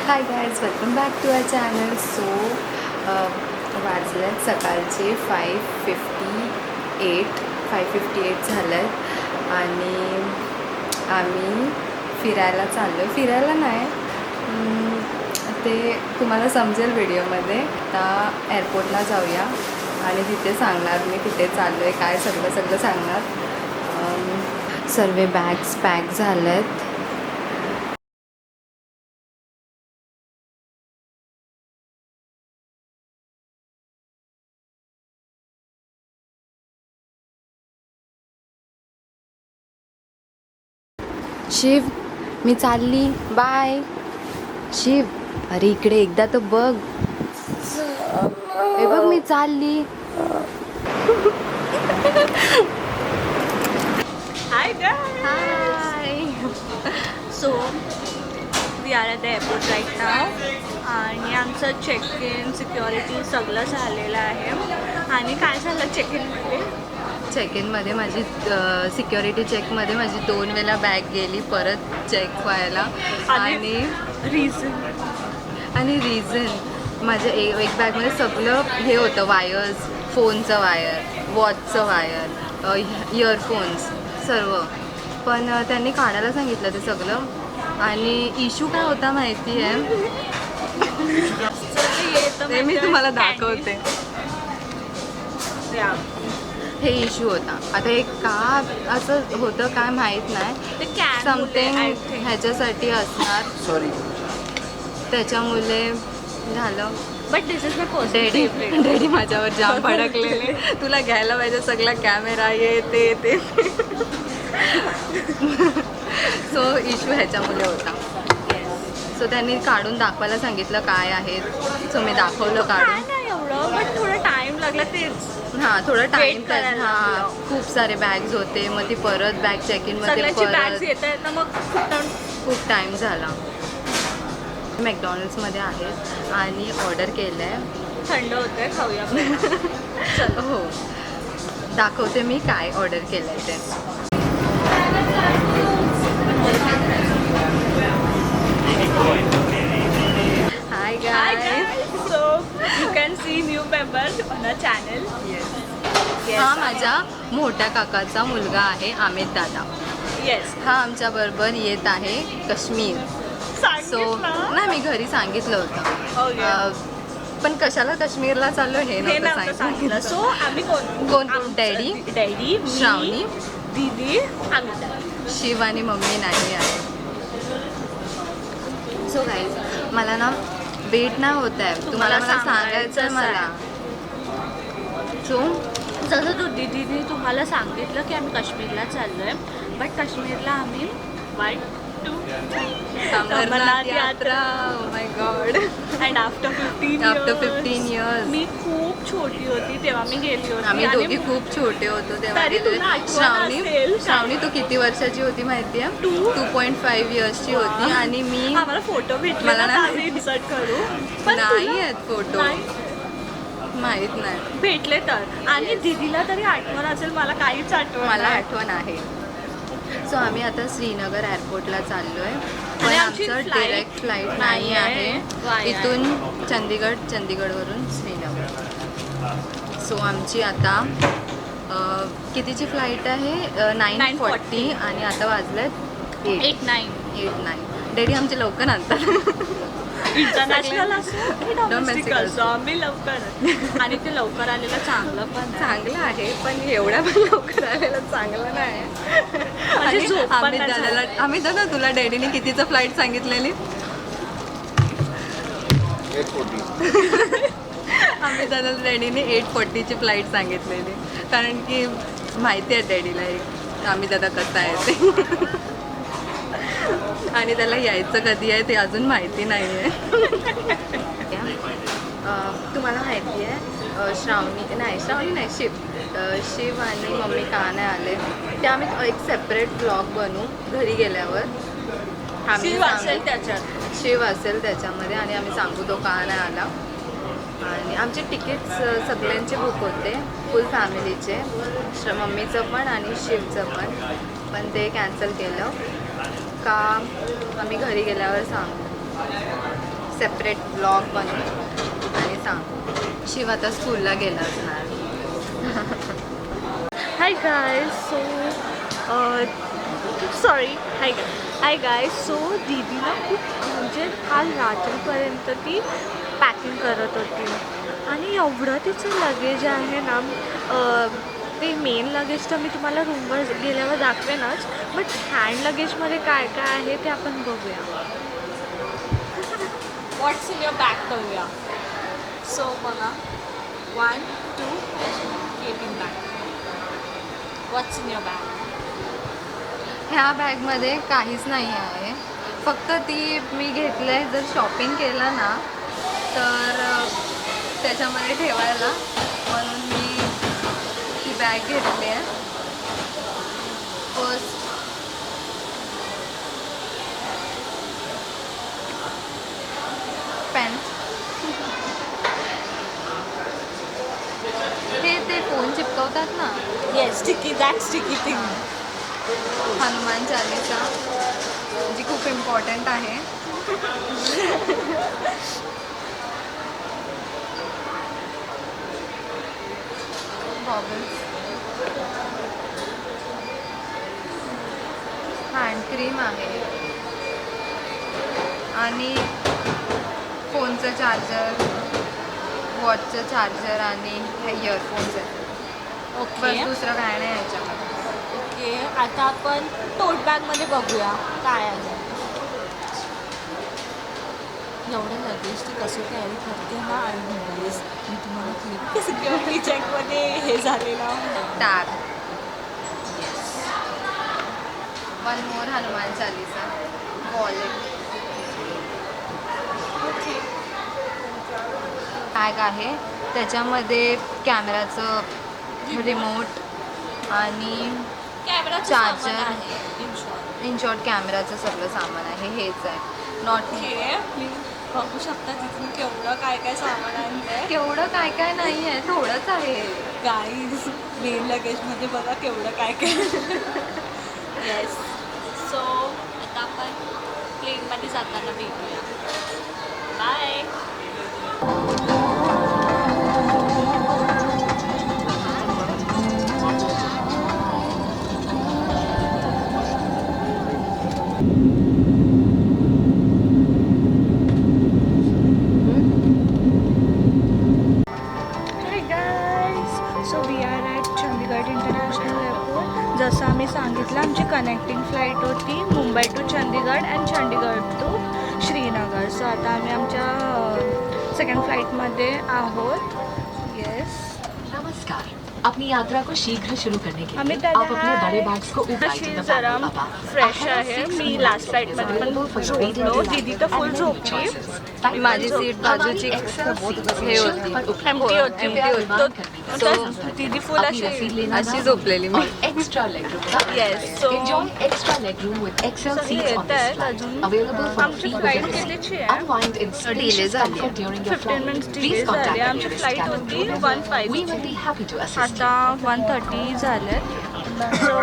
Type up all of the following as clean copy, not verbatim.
High guys, welcome back to our channel. So वाजल्यात सकाळचे 5:58 झालं आहेत आणि आम्ही फिरायला चाललो. फिरायला नाही, ते तुम्हाला समजेल व्हिडिओमध्ये. आता एअरपोर्टला जाऊया आणि तिथे सांगणार मी कुठे चाललो आहे, काय सगळं सांगणार. सर्व बॅग्स पॅक झाले आहेत. शिव, मी चालली, बाय. शिव, अरे इकडे एकदा तर बघ. हे बघ, मी चालली. Hi guys! High. So we are at the airport right now आणि आमचं चेक इन सिक्युरिटी सगळं झालेलं आहे. आणि काय झालं चेक इनमध्ये? चेक इनमध्ये माझी सिक्युरिटी चेकमध्ये माझी 2 वेळा बॅग गेली परत चेक व्हायला. आणि रिझन माझ्या एक बॅगमध्ये सगळं हे होतं, वायर्स, फोनचं वायर, वॉचचं वायर, इयरफोन्स सर्व. पण त्यांनी काढायला सांगितलं ते सगळं. आणि इश्यू काय होता माहिती आहे? ते मी तुम्हाला दाखवते. हे इश्यू होता. आता हे का असं होतं काय माहीत नाही. समथिंग ह्याच्यासाठी असणार, सॉरी, त्याच्यामुळे झालं. But this is my personal favourite. Daddy माझ्यावर जाम भडकलेले. तुला घ्यायला पाहिजे सगळा कॅमेरा, ये ते. सो इश्यू ह्याच्यामुळे होता. सो त्यांनी काढून दाखवायला सांगितलं काय आहे. सो मी दाखवलं काढून. नाही एवढं, बट थोडा टाइम लागला तेच. हां, थोडं टाईम. करायला हां, खूप सारे बॅग्स होते. मग ती परत बॅग चेक इनमध्ये सगळ्याची बॅग्स परत येत आहेत ना, मग खूप टाईम झाला. मॅकडॉनल्ड्समध्ये आहेत आणि ऑर्डर केलं आहे. थंड होतंय, खाऊया. हो, दाखवते मी काय ऑर्डर केलं आहे ते. Hi guys. So you can see new members on our channel. Yes, Yes. हा माझ्या मोठ्या काकाचा मुलगा आहे, अमित दादा. Yes. हा आमच्या बरोबर येत आहे काश्मीर. सो नाही, मी घरी सांगितलं होतं. पण कशाला काश्मीरला चाललो हे नव्हतं सांगितलं. सो आम्ही कोण? डॅडी, श्रावणी, दीदी, आम्ही. शिव आणि मम्मी नाही आहे. सो गाईज, मला ना वेट नाही होत आहे. तुम्हाला मला सांगायचं आहे मला. सो जसं दीदीने तुम्हाला सांगितलं की आम्ही काश्मीरला चाललोय, बट काश्मीरला आम्ही 1, 2, 3 अमरनाथ यात्रा. Oh my God. And after 15 years मी खूप छोटी होती तेव्हा मी गेली होती. आम्ही दोघी खूप छोटे होतो तेव्हा तरी गेलेले. तुला आठवण असेल. श्रावणी तू किती वर्षाची होती माहिती आहे? 2.5 इयर्सची होती. आणि मी, आम्हाला फोटो भेटले मला ना, नाही. आम्ही इन्सर्ट करू. पण नाही तुला- आहेत फोटो, नाही. माहीत नाही. भेटले तर. आणि दीदीला तरी आठवण असेल, मला काहीच आठवण मला नाही. आठवण आहे. सो आम्ही आता श्रीनगर एअरपोर्टला चाललो आहे. पण आणि आमची आमचं flight डिरेक्ट फ्लाईट नाही नाही आहे. आहे इथून चंदीगडवरून श्रीनगर. सो आमची आता कितीची फ्लाईट आहे? 9:40 आणि आता वाजलेत 8:09. डॅडी आमचे लवकर आणतात. इंटरनॅशनल असो की डोमेस्टिक Domestic असो, आम्ही लवकर. आणि ते लवकर आलेलं चांगलं पण आहे. चांगलं आहे, पण एवढ्या पण लवकर आलेलं चांगलं नाही. आणि झोप पण आम्ही नाही दादाला, झाली. आम्ही दादा तुला डॅडीने कितीचं फ्लाईट सांगितलेली? 8:40. आम्ही दादाला डॅडीने 8:40ची फ्लाईट सांगितलेली. कारण की माहिती आहे डॅडीला आम्ही दादा कसा आहे ते. आणि त्याला यायचं कधी आहे ते अजून माहिती नाही आहे. तुम्हाला माहिती आहे श्रावणी नाही, शिव आणि मम्मी का नाही आले ते आम्ही एक सेपरेट ब्लॉग बनवू घरी गेल्यावर. आम्ही शिव असेल त्याच्यात. शिव असेल त्याच्यामध्ये आणि आम्ही सांगू तो का नाही आला. आणि आमचे तिकीट्स सगळ्यांचे बुक होते, फुल फॅमिलीचे, मम्मीचं पण आणि शिवचं पण ते कॅन्सल केलं का आम्ही घरी गेल्यावर सांगू. सेपरेट ब्लॉग बनवू आणि सांगू. शिव आता स्कूलला गेला असणार. Hi guys, hi guys. So दीदी ना खूप म्हणजे काल रात्रीपर्यंत ती पॅकिंग करत होती आणि एवढं तिचं लगेज आहे ना. ते मेन लगेज तर मी तुम्हाला रूमवर गेल्यावर दाखवेनच, बट हँड लगेजमध्ये काय काय आहे ते आपण बघूया. व्हॉट्स इन युअर बॅग करूया. सो बघा 1 2 cabin bag. What's in your bag? ह्या बॅगमध्ये काहीच नाही आहे. फक्त ती मी घेतलं आहे, जर शॉपिंग केलं ना तर त्याच्यामध्ये ठेवायला, म्हणून मी ती बॅग घेतली आहे. फर्स्ट पेन, ते फोन चिपकवतात ना. Yes, sticky, that sticky thing. Hanuman Chalisa जी खूप इम्पॉर्टंट आहे. गॉगल्स, हँड क्रीम आहे आणि फोनचं चार्जर, वॉचचं चार्जर आणि हे इयरफोन्स आहेत. ओके बस दुसरं काय नाही याच्यामध्ये. ओके, आता आपण टोट बॅगमध्ये बघूया काय आहे. एवढं लगेज ती कसं कॅरी करते ना. आणि मी तुम्हाला क्लिप सिक्युरिटी चेकमध्ये हे झालेलं tag, one more Hanuman Chalisa, wallet, bag आहे. त्याच्यामध्ये कॅमेराचं रिमोट आणि कॅमेराचं चार्जर सामान आहे. इन शॉर्ट कॅमेराचं सगळं सामान आहे. हेच आहे. नॉट ओके, बघू शकता तिथून केवढं काय काय सामान आहे. केवढं काय काय नाही आहे, थोडंच आहे. गाईज, मेन लगेजमध्ये बघा केवढं काय काय. येस. सो आता आपण प्लेनमध्ये जाताना भेटूया. Bye. So we are at Chandigarh international airport. जसं आम्ही सांगितलं, आमची कनेक्टिंग फ्लाईट होती Mumbai to Chandigarh and Chandigarh to Srinagar. So आता आम्ही आमच्या सेकंड फ्लाईटमध्ये आहोत. येस. नमस्कार. अपनी यात्रा को शीघ्र शुरू करने के आम्ही लिए आप अपने बड़े बैग्स को ऊपर तशी जरा फ्रेश आहे. मी लास्ट फ्लाईटमध्ये पण झोपलो. दीदी तर फुल झोपली. माझी सीट बाजूची हे होती, एम्प्टी होती. तर दीदी फुल अशी झोपलेली मी. Extra leg room. Yes. So enjoy extra leg room with excel seats on this yet flight. अजून अवेलेबल फॉर आमची फ्लाईट कितीची आहे? Unwind in Delay spacious झाली. comfort during your 15 minutes flight. delay Please contact झाली. the आमची nearest flight cabin होती crew. 1:05 We will be happy to assist you. आता 1:30 झालेत. सो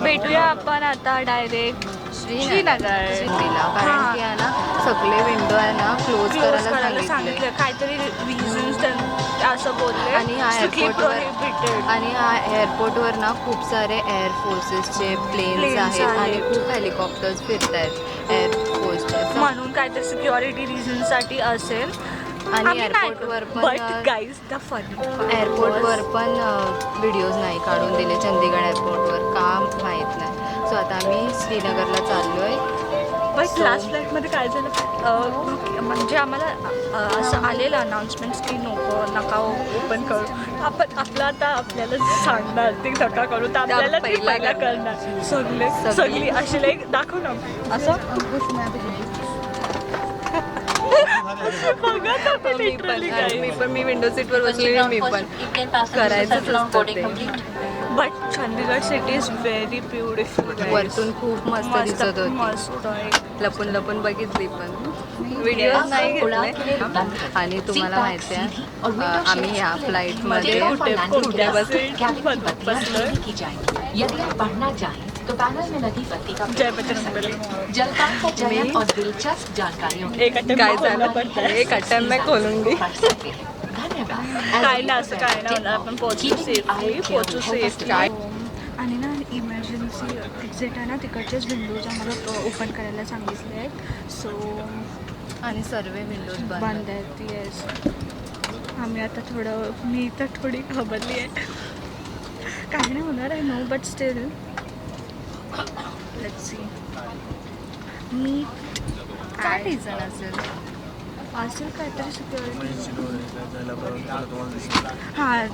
भेटूया आपण आता डायरेक्ट श्रीनगर. श्रीनगरला, कारण की आहे ना सगळे विंडो आहे ना क्लोज करायला करायला सांगितलं. सांगितले. काहीतरी रिझन्स असं बोलले. आणि ह्या एअरपोर्टवर प्रोहिबिटेड. आणि ह्या एअरपोर्टवर ना खूप सारे एअर फोर्सेसचे प्लेन्स Planes आहेत आणि आहेत. खूप हेलिकॉप्टर्स फिरत आहेत एअर फोर्सचे. म्हणून काहीतरी सिक्युरिटी रिझनसाठी असेल. आणि एअरपोर्टवर बट पण गाईज द फनी एअरपोर्टवर पण व्हिडिओज नाही काढून दिले चंदीगड एअरपोर्टवर, का माहीत नाही. सो आता आम्ही श्रीनगरला चाललो आहे. बट लास्ट फ्लाईटमध्ये काय झालं, म्हणजे आम्हाला असं आलेलं अनाऊन्समेंट्स की नका ओपन करू. आपण आपलं आता आपल्याला सांगणार ते नका करू, तर आपल्याला ते पहिला करणार. सगळी अशी लाईक दाखव ना असं बघत होते literally guys. मी विंडो सीटवर बसलेली, मी पण करायचंच असतं ते. But Chandigarh city is very beautiful. वरतून खूप मस्त दिसत होती. मस्त लपून लपून बघितली पण व्हिडिओ नाही घेतले. आणि तुम्हाला माहिती आहे आम्ही ह्या फ्लाईटमध्ये कुठे बसलो. यदि आप बढ़ना चाहें तो पैनल में लगी बत्ती का जय बजरंगबली। जलपान का चयन और दिलचस्प जानकारियों एक अटेम्प्ट काय खोलना झालं पड़ता है। एक अटेम्प्ट में खोलूंगी. पढ़ सकते हैं धन्यवाद काय ना असं काय ना होणार, आपण पोहोचू सेफली, पोहोचू सेफली. आणि ना इमर्जन्सी एक्झिट आहे ना तिकडचेच विंडोज आम्हाला ओपन करायला सांगितले आहेत. सो आणि सर्व विंडोज बंद आहेत. येस, आम्ही आता मी तर थोडी घाबरली आहे. काही नाही होणार आहे, no, but still let's see. मी काय रिझन असेल? असेल काहीतरी सिक्युरिटी. हां,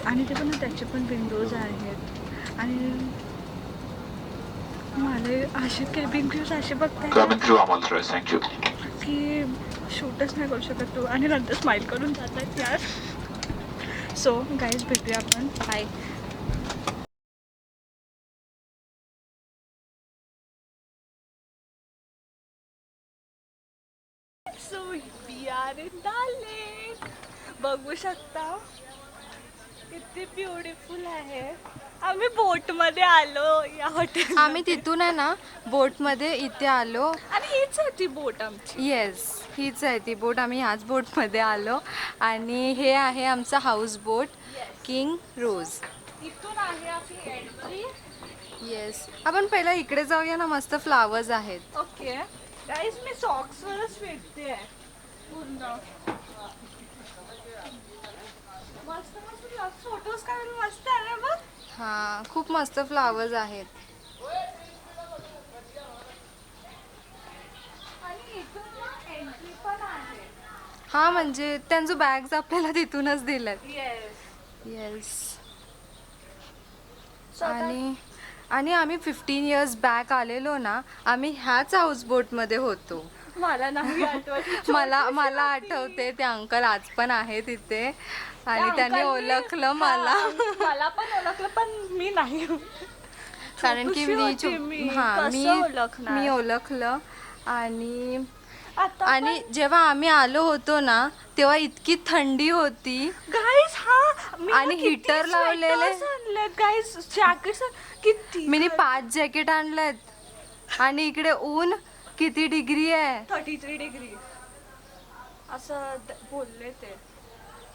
आणि ते पण त्याचे पण विंडोज आहेत. आणि मला असे केबिन क्रूज असे बघताय की शूटच नाही करू शकत तू, आणि नंतर स्माईल करून जात आहेत यार. सो गाईज, भेटूया आपण. Bye. So we are in Dal lake. बघू शकता किती ब्युटिफुल आहे. आम्ही बोटमध्ये आलो या हॉटेल. आम्ही तिथून आहे ना बोटमध्ये इथे आलो. आणि हीच आहे ती बोट आमची. येस, हीच आहे ती बोट. आम्ही ह्याच बोटमध्ये आलो आणि हे आहे आमचा हाऊस बोट किंग रोज. इथून आहे आपली एंट्री. येस, आपण पहिला इकडे जाऊया ना, मस्त फ्लावर्स आहेत. ओके गाईज, मी सॉक्सवरच फिरते आहे पूर्ण. मस्त मस्त फोटोज काढून मस्त आहे ना बघ. हां, खूप मस्त फ्लावर्स आहेत. आणि इथून एंट्री पण आहे. हां, म्हणजे त्यांचं बॅग्स आपल्याला तिथूनच दिलेत. येस. येस. आणि आम्ही 15 इयर्स बॅक आलेलो ना, आम्ही ह्याच हाऊसबोटमध्ये होतो. मला नाही आठवत. मला आठवते, ते अंकल आज पण आहे तिथे आणि त्यांनी ओळखलं मला. मला पण ओळखलं, पण मी नाही. कारण की मी ओळखलं. आणि जेव्हा आम्ही आलो होतो ना, तेव्हा इतकी थंडी होती. गाईज, आणि हीटर लावलेले. गाईज, जॅकेट्स किती. मी 5 जॅकेट आणलेत आणि इकडे ऊन किती डिग्री आहे? 33 डिग्री असं बोलले ते.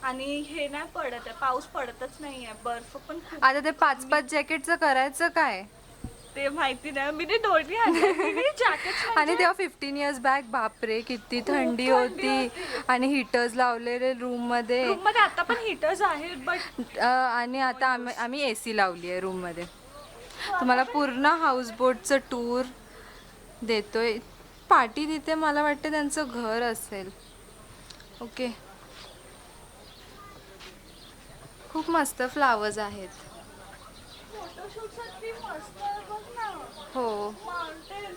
आणि हे नाही पडत आहे, पाऊस पडतच नाही आहे, बर्फ पण खूप. आता ते 5 जॅकेटचं करायचं काय ते माहिती नाही. मी दोन्ही आणले जॅकेट. आणि तेव्हा 15 इयर्स बॅक, बापरे किती थंडी होती. आणि हीटर्स लावलेले रूम मध्ये. आता पण हीटर्स आहेत, बट आणि आता आम्ही AC लावली आहे रूम मध्ये. तुम्हाला पूर्ण हाऊसबोटचं टूर देतोय. पाठी तिथे मला वाटतं त्यांचं घर असेल. ओके, खूप मस्त फ्लावर्स आहेत. फोटोशूटसाठी मस्त आहे बघ ना. हो. माउंटेन.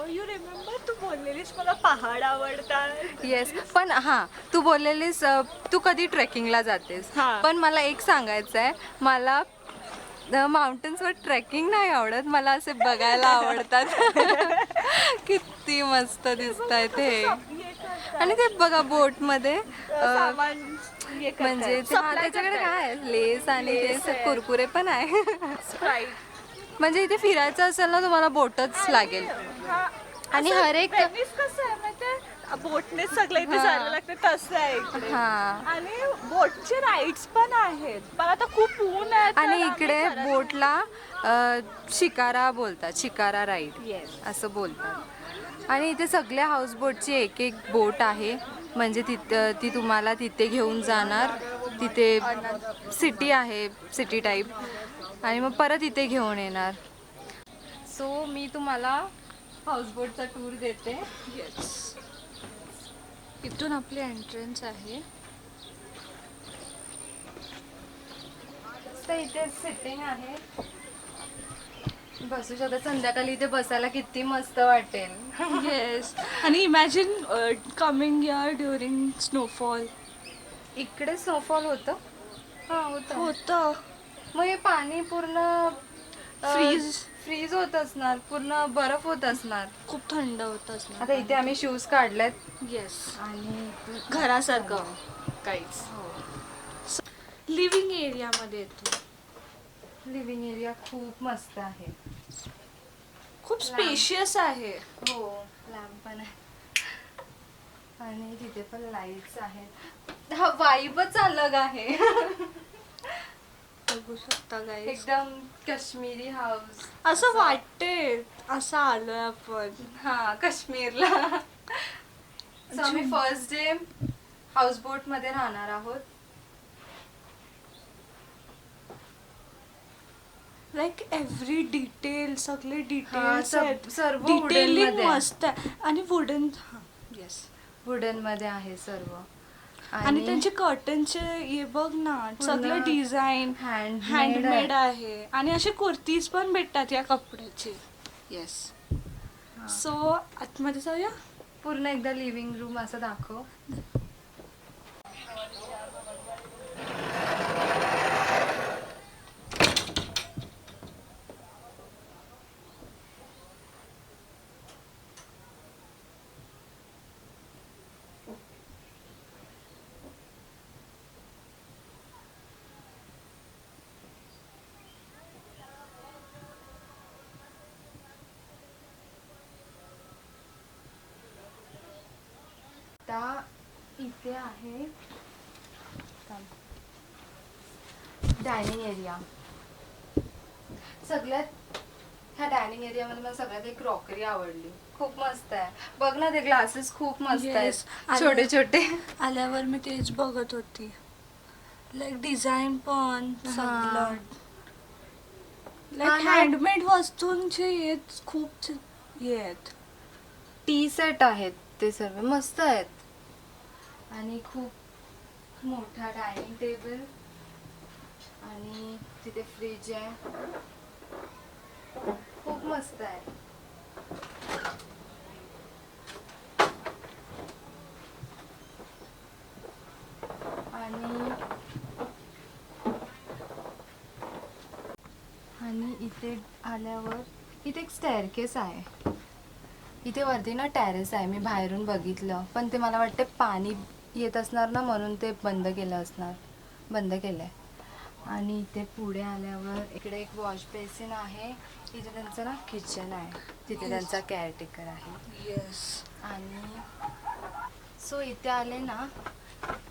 यू रिमेंबर तू बोललेलीस मला पहाड आवडतात. येस, पण हां, तू बोललेलीस तू कधी ट्रेकिंगला जातेस. हां. पण मला एक सांगायचं आहे, मला माउंटन्सवर ट्रेकिंग नाही आवडत, मला असे बघायला आवडतात. किती मस्त दिसत आहे ते. आणि ते बघा बोटमध्ये म्हणजे त्याच्याकडे काय आहे, लेस आणि ते कुरकुरे पण आहे. स्प्राईट. म्हणजे इथे फिरायचं असेल ना, तुम्हाला बोटच लागेल. आणि हर एक कसं आहे माहिती, बोटने सगळं इथे जायला लागतं, तसं आहे इकडे. आणि बोटचे राईड्स पण आहेत, पण आता खूप ऊन आहे. आणि इकडे बोटला शिकारा बोलतात, शिकारा राईड असं बोलतात. आणि इथे सगळ्या हाऊसबोटची एक एक बोट आहे. म्हणजे ती तुम्हाला तिथे घेऊन जाणार. तिथे सिटी आहे, सिटी टाईप, आणि मग परत इथे घेऊन येणार. सो मी तुम्हाला हाऊसबोटचा टूर देते. येस, इथून आपली एंट्रन्स आहे. तर इथे सिटिंग आहे, बसू शकता. संध्याकाळी इथे बसायला किती मस्त वाटेल. येस. आणि imagine coming year during snowfall. इकडे स्नोफॉल होतं. हां, होतं. मग हे पाणी पूर्ण फ्रीज होत असणार, पूर्ण बर्फ होत असणार, खूप थंड होत असणार. आता इथे आम्ही शूज काढलेत. येस. आणि घरासारखं काहीच. लिव्हिंग एरियामध्ये येतो. लिव्हिंग एरिया खूप मस्त आहे. खूप स्पेशियस आहे. हो, लॅम्प पण आहे आणि तिथे पण लाईट्स आहेत. हा वाईबच अलग आहे. बघू शकता गाईस, एकदम काश्मीरी हाऊस असं वाटते असं आलोय आपण. हा काश्मीरला. So, आम्ही फर्स्ट डे हाऊस बोट मध्ये राहणार आहोत. लाईक एव्हरी डिटेल, सगळे हा, डिटेल्स आहेत. सर्व डिटेलिंग वुडन मस्त आहे आणि वुडन. येस. वुडन मध्ये आहे सर्व. आणि त्यांचे कर्टनचे हे बघ ना, सगळं डिझाईन हँडमेड आहे. आणि असे कुर्तीज पण भेटतात या कपड्याचे. येस. सो आतमध्ये जाऊया. पूर्ण एकदा लिव्हिंग रूम असं दाखव. आता इथे आहे डायनिंग एरिया. सगळ्यात ह्या डायनिंग एरियामध्ये मला सगळ्यात एक क्रॉकरी आवडली. खूप मस्त आहे. बघ ना, ते ग्लासेस खूप मस्त Yes. आहेत, छोटे छोटे. आल्यावर मी तेच बघत होती. लाईक डिझाईन पण सगळं. लाईक हँडमेड वस्तूंचे येत खूप हे आहेत. टी सेट आहेत ते सर्व मस्त आहेत. आणि खूप मोठा डायनिंग टेबल आणि तिथे फ्रीज आहे. खूप मस्त आहे. आणि इथे आल्यावर इथे एक स्टेअरकेस आहे. इथे वरती ना टेरेस आहे. मी बाहेरून बघितलं, पण ते मला वाटते पाणी येत असणार ना, म्हणून ते बंद केलं असणार. बंद केलंय. आणि इथे पुढे आल्यावर इकडे एक वॉश बेसिन आहे. इथे त्यांचं ना किचन आहे. तिथे त्यांचा केअरटेकर आहे. येस. आणि सो इथे आले ना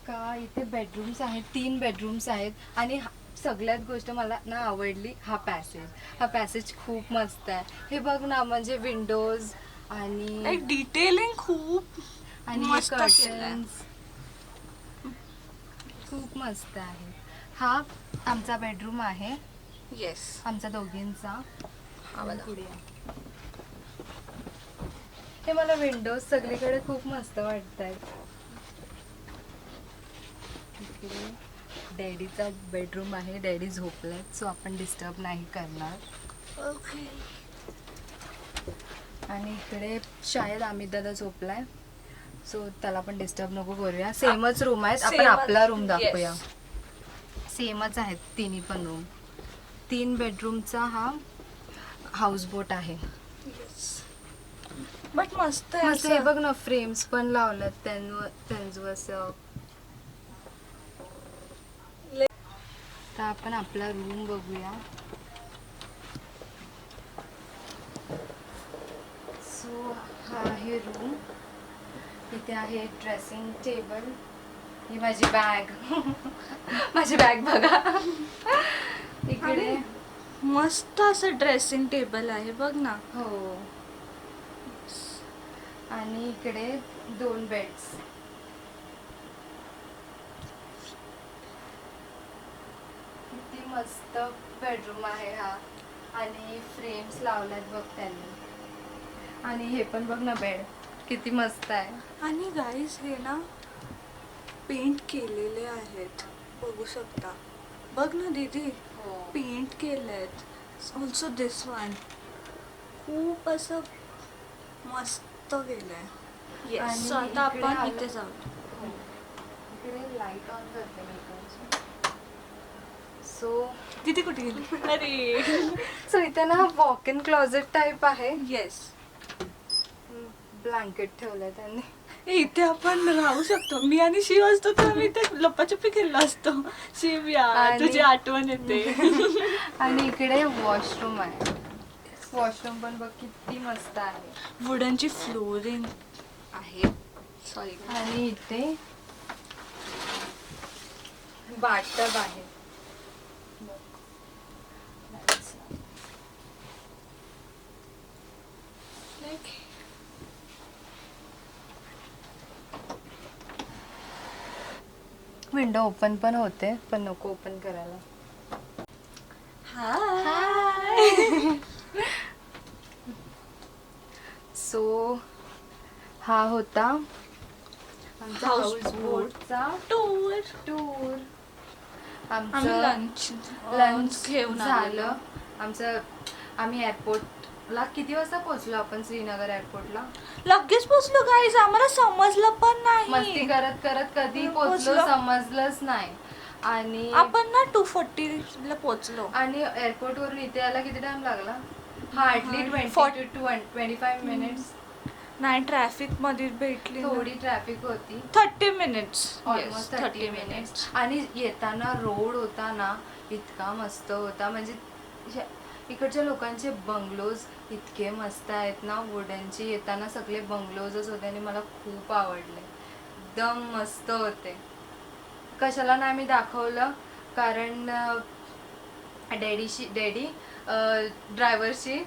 का इथे बेडरूम्स आहेत. 3 बेडरूम्स आहेत. आणि सगळ्यात गोष्ट मला ना आवडली हा पॅसेज. हा पॅसेज खूप मस्त आहे. हे बघ ना, म्हणजे विंडोज आणि लाईक डिटेलिंग खूप आणि मस्त कर्टन्स खूप मस्त आहे. हा आमचा बेडरूम आहे. येस. आमचा दोघींचा. हा वाला. पुढे आहे. हे मला विंडोज सगळीकडे खूप मस्त वाटत आहेत. इकडे डॅडीचा बेडरूम आहे. डॅडी झोपलेत, सो आपण डिस्टर्ब नाही करणार. ओके. आणि इकडे शायद अमित दादा झोपलाय, सो त्याला पण डिस्टर्ब नको करूया. सेमच रूम आहेत. आपण Same आपला च, रूम दाखवूया. yes. सेमच आहेत तिन्ही पण रूम. 3 बेडरूमचा हा हाऊस बोट आहे. येस. बट मस्त आहे मस्त. हे असं. बघ ना, फ्रेम्स पण लावल्यात त्यांचं असं. तर आपण आपला रूम बघूया. सो हा आहे रूम. इथे आहे ड्रेसिंग टेबल. ही माझी बॅग. माझी बॅग बघा. इकडे आणि मस्त असं ड्रेसिंग टेबल आहे बघ ना. हो. आणि इकडे 2 बेड्स. किती मस्त बेडरूम आहे हा. आणि फ्रेम्स लावल्यात बघ त्यांनी. आणि हे पण बघ ना, बेड किती मस्त आहे. आणि गाईज हे ना पेंट केलेले आहेत, बघू शकता. बघ ना दीदी, हो. पेंट केलेत. ऑल्सो दिस वन खूप असं मस्त केलंय. येस. आणि सो आता इकडे आपण आलं- इथे जाऊ. हो. इकडे लाईट ऑन करते मी इकडची. सो दीदी कुठे गेली? अरे सो इथे ना वॉक इन क्लोजेट टाईप आहे. येस. ब्लँकेट ठेवलं त्यांनी. इथे आपण राहू शकतो. मी आणि शिव असतो तर आम्ही इथे लपाछपी खेळलो असतो. शिव या आणि- तुझी आठवण येते. आणि इकडे वॉशरूम आहे. वॉशरूम पण बघ किती मस्त आहे. वुडनची फ्लोरिंग आहे. सॉरी. आणि इथे बाथटब आहे. विंडो ओपन पण होते पण नको ओपन करायला. सो हा होता आमचा Houseboat. हाऊसबोटचा tour tour. आम्ही आमचं लंच लंच घेऊन झालं. आमचं आम्ही एअरपोर्टला किती वाजता पोहोचलो आपण श्रीनगर एअरपोर्टला? लगेच पोचलो गाईज. आम्हाला समजलं पण मस्ती नाही. करत करत कधी पोहोचलो पोहोचलो. समजलंच नाही. आणि आपण ना 2:40 ला पोचलो. आणि एअरपोर्ट वरून इथे यायला किती टाइम लागला? Hardly 20 to 25 minutes. नाही ट्रॅफिक मध्ये भेटली ना. थोडी ट्रॅफिक होती. 30 मिनिट्स. Almost 30 minutes. आणि येताना रोड होता ना इतका मस्त होता. म्हणजे इकडच्या लोकांचे बंगलोज इतके मस्त आहेत ना वुडनचे. येताना सगळे बंगलोजच होते आणि मला खूप आवडले. एकदम मस्त होते. कशाला नाही मी दाखवलं कारण डॅडी ड्रायव्हरशी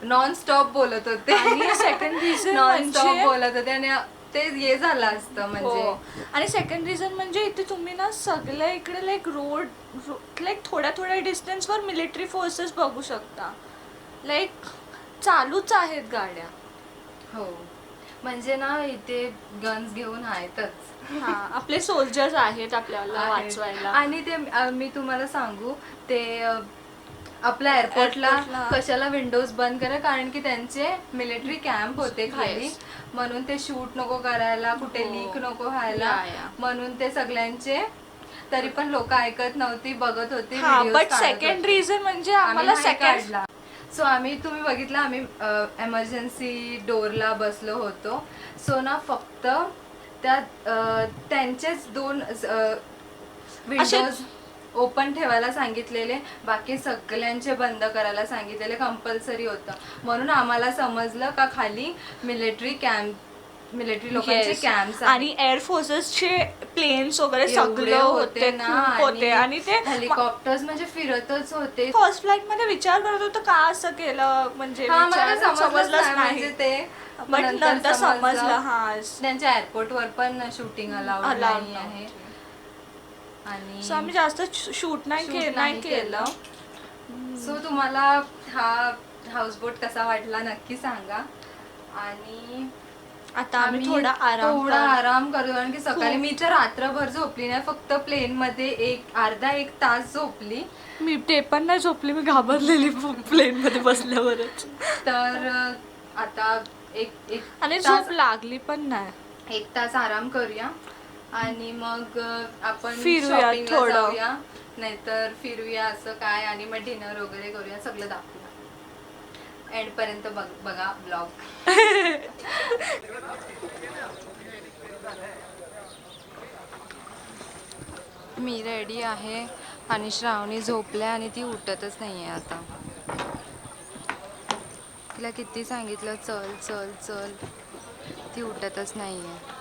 नॉन स्टॉप बोलत होते. आणि सेकंड रिझन नॉन स्टॉप म्हणजे बोलत होते आणि ते हे झालं असतं म्हणजे. हो. आणि सेकंड रिझन म्हणजे इथे तुम्ही ना सगळ्या इकडे लाईक रोड लाईक थोड्या डिस्टन्सवर मिलिटरी फोर्सेस बघू शकता. लाईक चालूच आहेत गाड्या. हो म्हणजे ना इथे गन्स घेऊन आहेतच. हा आपले सोल्जर्स आहेत आपल्याला आहेत. वाचवायला. आणि ते मी तुम्हाला सांगू ते आपल्या एअरपोर्टला एअरपोर्टला कशाला विंडोज बंद करा कारण की त्यांचे मिलिटरी कॅम्प होते खाली. Yes. म्हणून ते शूट नको करायला कुठे हो. लीक नको व्हायला. या. म्हणून ते सगळ्यांचे तरी पण लोक ऐकत नव्हती बघत होती. हा videos बट काढत सेकंड होते. रिझन म्हणजे आम्ही आम्हाला नाही सेकंड काढला. सो आम्ही तुम्ही बघितलं आम्ही एमर्जन्सी डोरला बसलो होतो. सो ना फक्त त्या त्यांचेच 2 विंडोज ओपन ठेवायला सांगितलेले. बाकी सगळ्यांचे बंद करायला सांगितलेले. कंपल्सरी होतं. म्हणून आम्हाला समजलं का खाली मिलिटरी लोकांचे कॅम्प्स आणि एअर फोर्सेसचे प्लेन्स वगैरे सगळं होते ना. होते आणि ते हेलिकॉप्टर्स म्हणजे फिरतच होते. फर्स्ट फ्लाईट मध्ये विचार करत होतो का असं केलं म्हणजे समजलंच नाही म्हणजे ते बट नंतर समजलं. हा त्यांच्या एअरपोर्ट वर पण शूटिंग अलाउड नाही आहे. आणि सो आम्ही जास्त शूट नाही केलं. सो तुम्हाला हा हाऊसबोट कसा वाटला नक्की सांगा. आणि आता आम्ही थोडा आराम करू कारण की सकाळी मी तर रात्रभर झोपली नाही. फक्त प्लेन मध्ये अर्धा एक तास झोपली. मी ते पण नाही झोपली. मी घाबरलेली प्लेन मध्ये बसल्यावरच. तर आता एक आणि झोप लागली पण नाही. 1 तास आराम करूया आणि मग आपण फिरूया शॉपिंगला थोडं. जाऊया नाहीतर फिरूया असं काय. आणि मग डिनर वगैरे करूया. सगळं दाखवूया. एंड पर्यंत बघा ब्लॉग. मी रेडी आहे आणि श्रावणी झोपल्या आणि ती उठतच नाही आहे आता. तिला किती सांगितलं चल चल चल ती उठतच नाही आहे.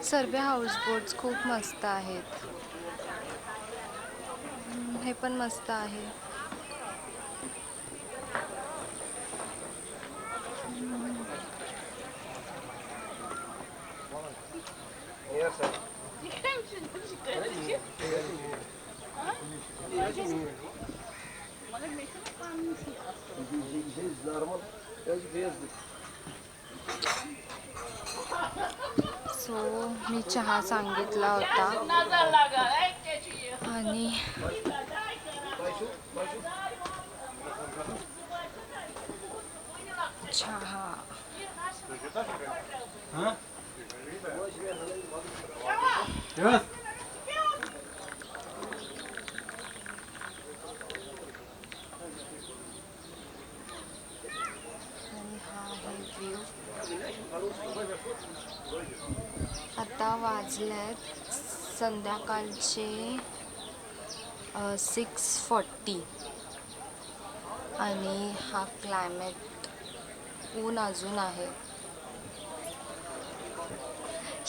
सर्व हाऊसबोट्स खूप मस्त आहेत. हे पण मस्त आहे. सो मी चहा सांगितला होता आणि चहा आता वाजल्यात संध्याकाळचे 6:40 आणि हा क्लायमेट, ऊन अजून आहे.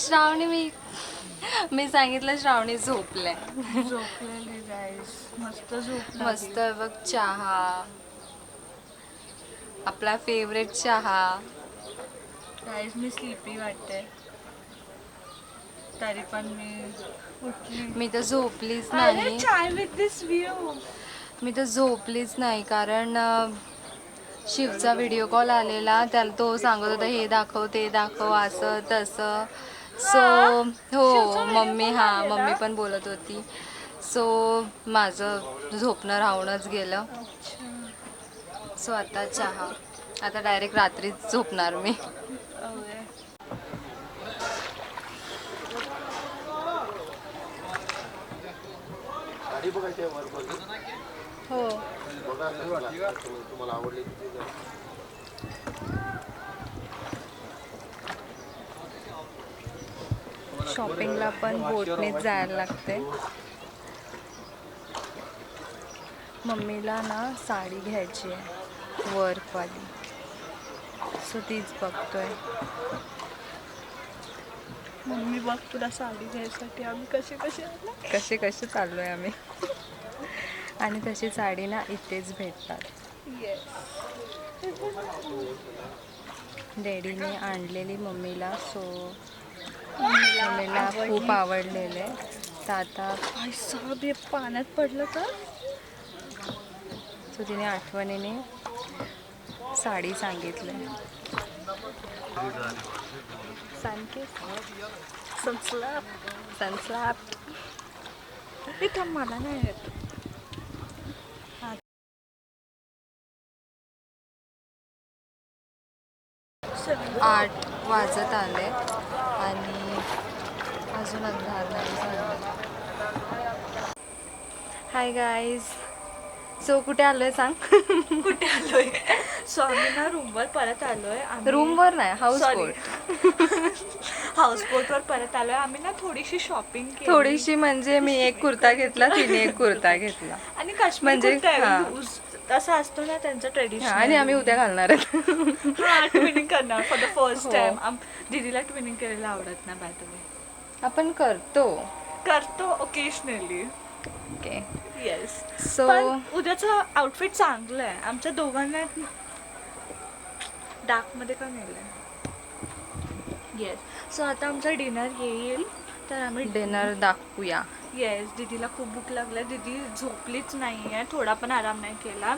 श्रावणी, मी सांगितलं श्रावणी झोपले. झोपलेली गाईस, मस्त झोप मस्त बघ चहा, आपला फेवरेट चहा. गाईस मी स्लीपी वाटते तरी पण मी उठली. मी तर झोपलीच अरे नाही. चाय विथ दिस व्ह्यू. मी तर झोपलीच नाही कारण शिवचा व्हिडिओ कॉल आलेला, त्याला तो सांगत होता हे दाखव ते दाखव असं तसं. सो हो मम्मी, हां मम्मी पण बोलत होती. सो माझं झोपणं राहूनच गेलं. सो आता चहा, आता डायरेक्ट रात्रीच झोपणार मी. हो तुम्हाला आवडली. शॉपिंगला पण बोटनेच जायला लागते. मम्मीला ना साडी घ्यायची आहे वर्कवाली, सो तीच बघतोय. मम्मी बघ तुला साडी घ्यायसाठी आम्ही कसे कसे चाललोय आम्ही. आणि तशी साडी ना इथेच भेटतात. डॅडीने आणलेली मम्मीला, सो मम्मीला खूप आवडलेले. तर आता साहेब हे पाण्यात पडलं तर सो तिने आठवणीने साडी सांगितली. सनस्लॅप इथं मला नाही येत. 8 वाजत आले आणि अजून अंधार नाही झाला. हाय गाईज, सो कुठे आलोय सांग? कुठे आलोय? सो आम्ही ना रूमवर परत आलोय. रूमवर नाही, हाऊसबोट. हाऊसबोटवर परत आलोय. आम्ही ना थोडीशी शॉपिंग केली. थोडीशी म्हणजे मी एक कुर्ता घेतला, तिने एक कुर्ता घेतला. आणि काश्मीर म्हणजे तसा असतो ना त्यांचं ट्रेडिशन. आणि आम्ही उद्या घालणार आहेत. ट्विनिंग करणार फॉर द फर्स्ट टाइम. दीदीला ट्विनिंग करायला आवडत ना, बाय द वे. आपण करतो ओकेजनली. ओके. येस. सो उद्याचं आउटफिट चांगलं आहे. आमच्या दोघांना डार्कमध्ये का नेलं. येस. सो आता आमचा डिनर येईल तर आम्ही डिनर दाखवूया. येस. दीदीला खूप भूक लागली. दीदी झोपलीच नाही आहे, थोडा पण आराम नाही केला.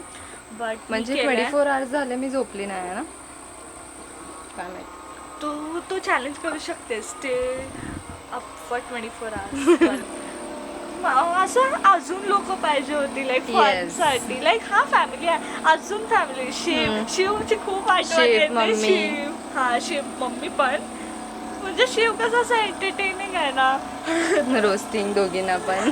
बट म्हणजे 24 आवर्स झाले मी झोपली नाही ना, काय माहिती. तू चॅलेंज करू शकतेस. Stay up for 24 hours. असं अजून लोक पाहिजे होती लाईक फनसाठी. लाईक हा फॅमिली आहे, अजून फॅमिली. शिवची खूप आठवण येते. शिव मम्मी पण. म्हणजे शिव कसं असं एंटरटेनिंग आहे ना. रोस्टिंग दोघींना पण.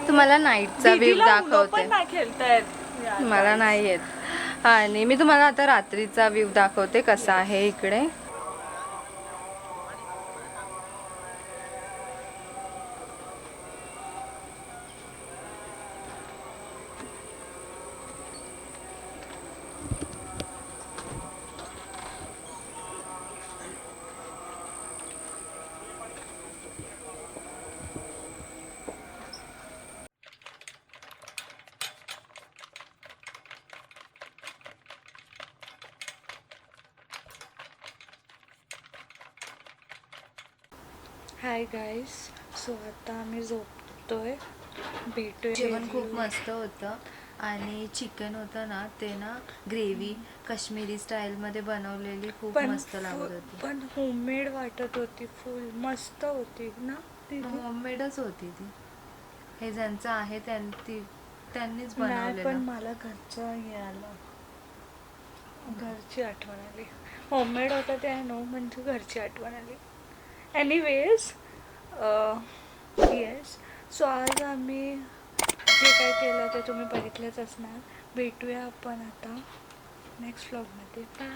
तुम्हाला नाईटचा व्ह्यू दाखवते. नाही खेळता येत मला नाही येत. आणि मी तुम्हाला आता रात्रीचा व्ह्यू दाखवते कसा आहे इकडे. Hi guys. सो आता आम्ही झोपतोय. भेटूया. जेवण खूप मस्त होतं आणि चिकन होतं ना, ते ना ग्रेव्ही काश्मीरी स्टाईलमध्ये बनवलेली खूप मस्त लागत होती. पण होममेड वाटत होती. फुल मस्त होती ना. होममेडच होती ती. हे ज्यांचं आहे त्यांनीच नाही, बनवलेलं. पण मला घरचं हे आलं, घरची आठवण आली. होममेड होतं ते नो, म्हणजे घरची आठवण आली. Anyways, yes. सो आज आम्ही जे काय केलं ते तुम्ही बघितलंच असणार. भेटूया आपण आता नेक्स्ट व्लॉगमध्ये. बाय.